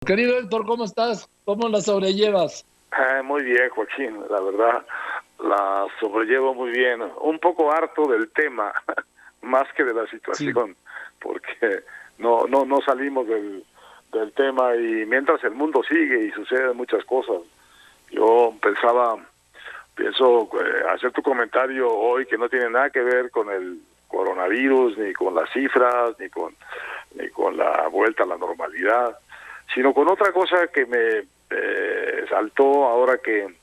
Querido Héctor, ¿cómo estás? ¿Cómo la sobrellevas? Muy bien, Joaquín, la verdad la sobrellevo muy bien. Un poco harto del tema, más que de la Sí, situación, porque no salimos del tema y mientras el mundo sigue y suceden muchas cosas. Yo pienso hacer tu comentario hoy que no tiene nada que ver con el coronavirus, ni con las cifras, ni con la vuelta a la normalidad, sino con otra cosa que me saltó ahora que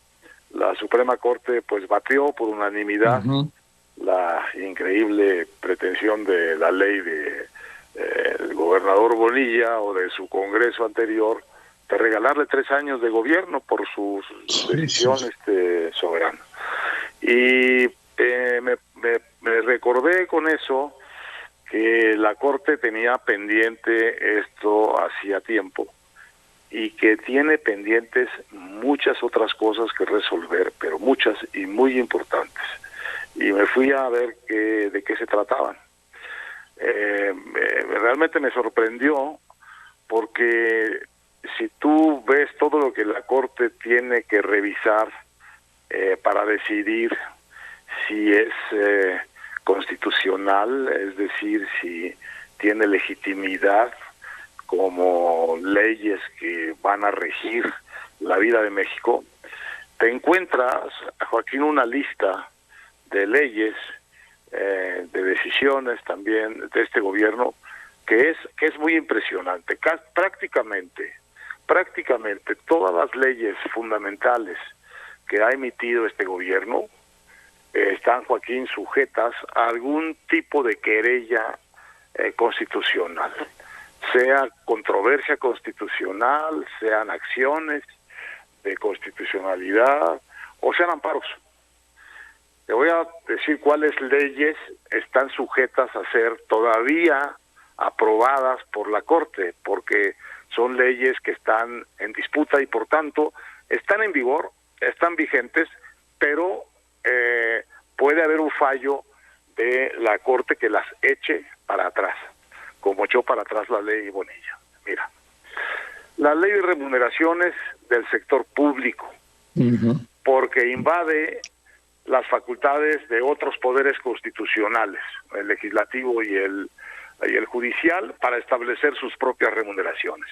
la Suprema Corte pues batió por unanimidad ujú, la increíble pretensión de la ley de el gobernador Bonilla o de su Congreso anterior de regalarle 3 años de gobierno por su sí, decisión sí. soberana. Y me recordé con eso que la Corte tenía pendiente esto hacía tiempo y que tiene pendientes muchas otras cosas que resolver, pero muchas y muy importantes. Y me fui a ver de qué se trataban. Realmente me sorprendió porque si tú ves todo lo que la Corte tiene que revisar para decidir si es constitucional, es decir, si tiene legitimidad como leyes que van a regir la vida de México, te encuentras, Joaquín, una lista de leyes, de decisiones también de este gobierno que es muy impresionante. Prácticamente todas las leyes fundamentales que ha emitido este gobierno están, Joaquín, sujetas a algún tipo de querella constitucional, sea controversia constitucional, sean acciones de constitucionalidad o sean amparos. Te voy a decir cuáles leyes están sujetas a ser todavía aprobadas por la Corte, porque son leyes que están en disputa y por tanto están en vigor, están vigentes, pero puede haber un fallo de la Corte que las eche para atrás, como echó para atrás la ley Bonilla. Mira, la ley de remuneraciones del sector público, Ujú. porque invade las facultades de otros poderes constitucionales, el legislativo y el judicial, para establecer sus propias remuneraciones.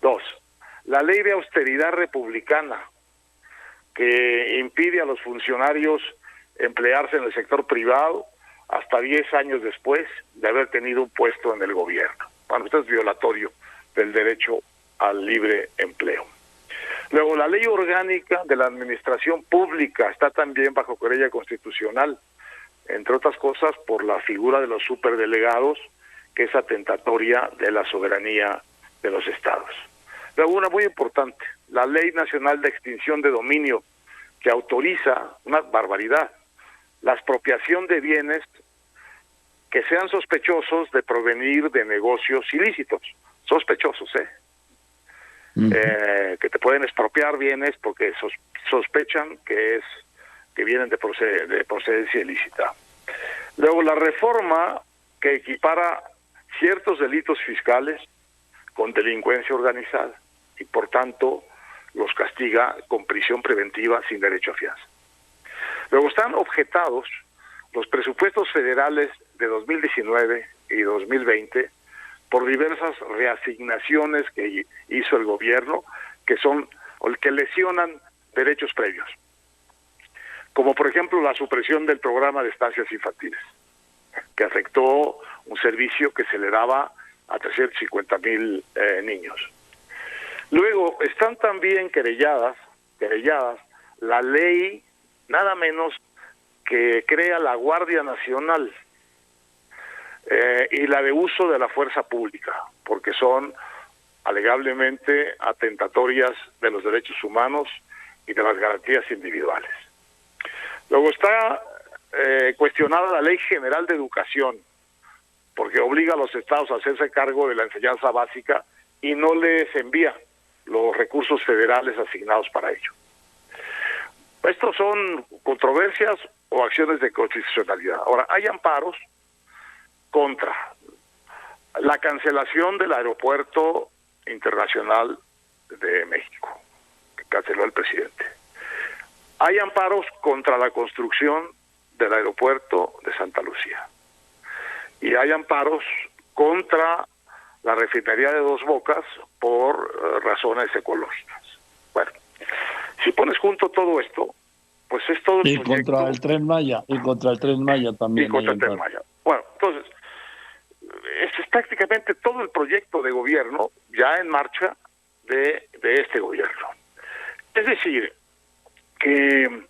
2, la ley de austeridad republicana, que impide a los funcionarios emplearse en el sector privado hasta 10 años después de haber tenido un puesto en el gobierno. Bueno, esto es violatorio del derecho al libre empleo. Luego, la ley orgánica de la administración pública está también bajo querella constitucional, entre otras cosas por la figura de los superdelegados, que es atentatoria de la soberanía de los estados. Luego, una muy importante, la Ley Nacional de Extinción de Dominio, que autoriza, una barbaridad, la expropiación de bienes que sean sospechosos de provenir de negocios ilícitos. Sospechosos, que te pueden expropiar bienes porque sospechan que vienen de procedencia ilícita. Luego, la reforma que equipara ciertos delitos fiscales con delincuencia organizada y por tanto los castiga con prisión preventiva sin derecho a fianza. Luego están objetados los presupuestos federales de 2019 y 2020 por diversas reasignaciones que hizo el gobierno que lesionan derechos previos, como por ejemplo la supresión del programa de estancias infantiles, que afectó un servicio que se le daba a 350,000 niños. Luego están también querelladas la ley, nada menos, que crea la Guardia Nacional y la de uso de la fuerza pública, porque son alegablemente atentatorias de los derechos humanos y de las garantías individuales. Luego está cuestionada la Ley General de Educación, porque obliga a los estados a hacerse cargo de la enseñanza básica y no les envía los recursos federales asignados para ello. Estos son controversias o acciones de constitucionalidad. Ahora, hay amparos contra la cancelación del aeropuerto Internacional de México, que canceló el presidente. Hay amparos contra la construcción del aeropuerto de Santa Lucía. Y hay amparos contra la refinería de Dos Bocas por razones ecológicas. Bueno, si pones junto todo esto, pues es todo el proyecto. Contra el Tren Maya, y contra el Tren Maya también. Y contra el Tren Maya. Bueno, entonces, es prácticamente todo el proyecto de gobierno ya en marcha de este gobierno. Es decir, que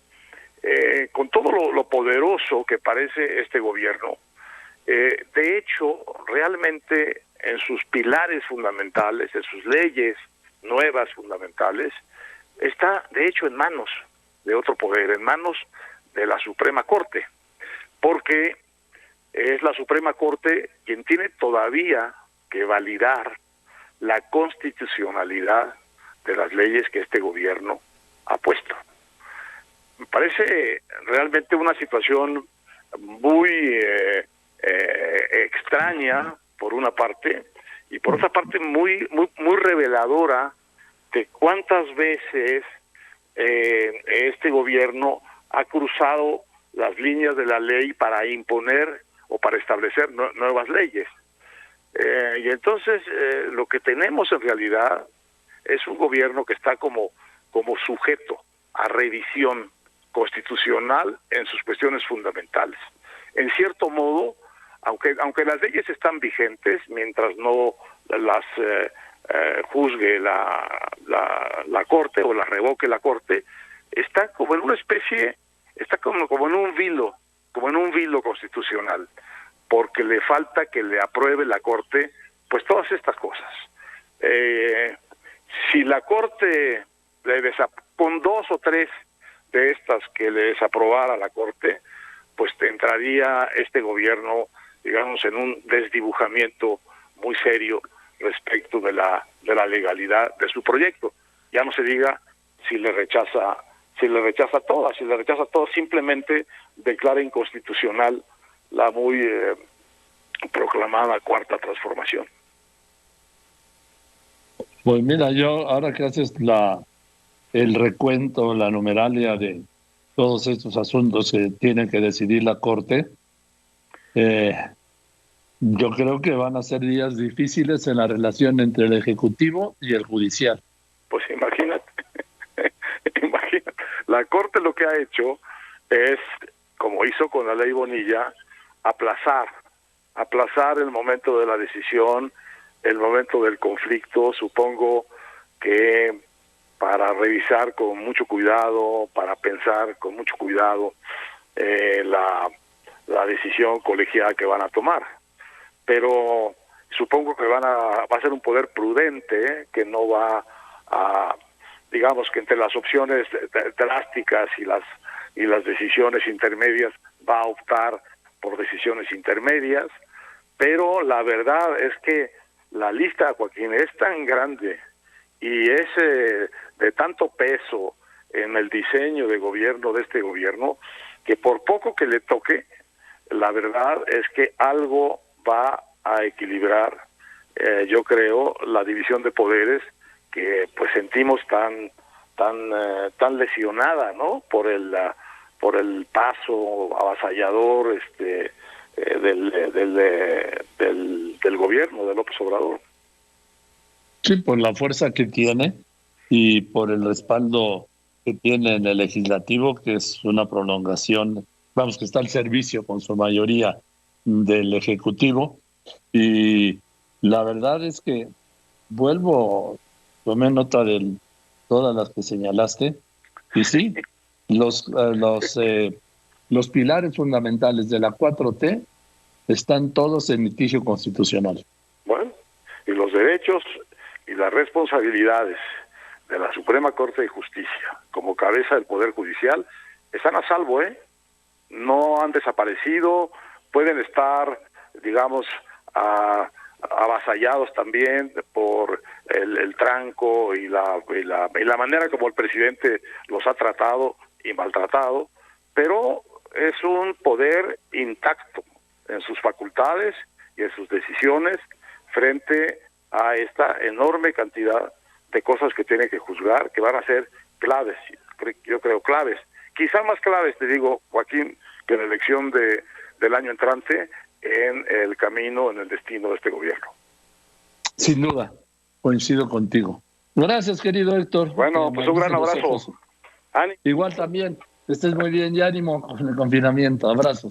con todo lo poderoso que parece este gobierno, de hecho, realmente en sus pilares fundamentales, en sus leyes nuevas fundamentales, está de hecho en manos de otro poder, en manos de la Suprema Corte, porque es la Suprema Corte quien tiene todavía que validar la constitucionalidad de las leyes que este gobierno ha puesto. Me parece realmente una situación muy extraña por una parte, y por otra parte muy reveladora de cuántas veces este gobierno ha cruzado las líneas de la ley para imponer o para establecer nuevas leyes. Y entonces lo que tenemos en realidad es un gobierno que está como sujeto a revisión constitucional en sus cuestiones fundamentales. En cierto modo, aunque las leyes están vigentes, mientras no las juzgue la Corte o las revoque la Corte, está como en una especie, está como en un vilo constitucional, porque le falta que le apruebe la Corte pues todas estas cosas. Si la Corte con 2 o 3 de estas que le desaprobara la Corte, pues entraría este gobierno, digamos, en un desdibujamiento muy serio respecto de la legalidad de su proyecto. Ya no se diga si le rechaza todas, simplemente declara inconstitucional la muy proclamada Cuarta Transformación. Pues mira, yo ahora que haces el recuento, la numeralia de todos estos asuntos que tiene que decidir la Corte, yo creo que van a ser días difíciles en la relación entre el Ejecutivo y el Judicial. Pues imagínate, la Corte lo que ha hecho es, como hizo con la Ley Bonilla, aplazar el momento de la decisión, el momento del conflicto. Supongo que para revisar con mucho cuidado, para pensar con mucho cuidado la decisión colegiada que van a tomar. Pero supongo que va a ser un poder prudente, que no va a, digamos que entre las opciones drásticas y las decisiones intermedias va a optar por decisiones intermedias, pero la verdad es que la lista, Joaquín, es tan grande y es de tanto peso en el diseño de gobierno de este gobierno, que por poco que le toque, la verdad es que algo va a equilibrar, yo creo, la división de poderes que pues sentimos tan lesionada, ¿no? Por el paso avasallador del gobierno de López Obrador. Sí, por la fuerza que tiene y por el respaldo que tiene en el legislativo, que es una prolongación, vamos, que está al servicio con su mayoría del Ejecutivo. Y la verdad es que tomé nota de todas las que señalaste, y sí, los pilares fundamentales de la 4T están todos en litigio constitucional. Bueno, y los derechos y las responsabilidades de la Suprema Corte de Justicia como cabeza del Poder Judicial están a salvo, no han desaparecido, pueden estar, digamos, avasallados también por el tranco y la manera como el presidente los ha tratado y maltratado, pero es un poder intacto en sus facultades y en sus decisiones frente a esta enorme cantidad de cosas que tiene que juzgar, que van a ser claves, yo creo claves, quizá más claves, te digo, Joaquín, que la elección del año entrante en el camino, en el destino de este gobierno. Sin duda, coincido contigo. Gracias, querido Héctor. Bueno, pues un gran abrazo. Igual también, estés muy bien y ánimo con el confinamiento. Abrazo.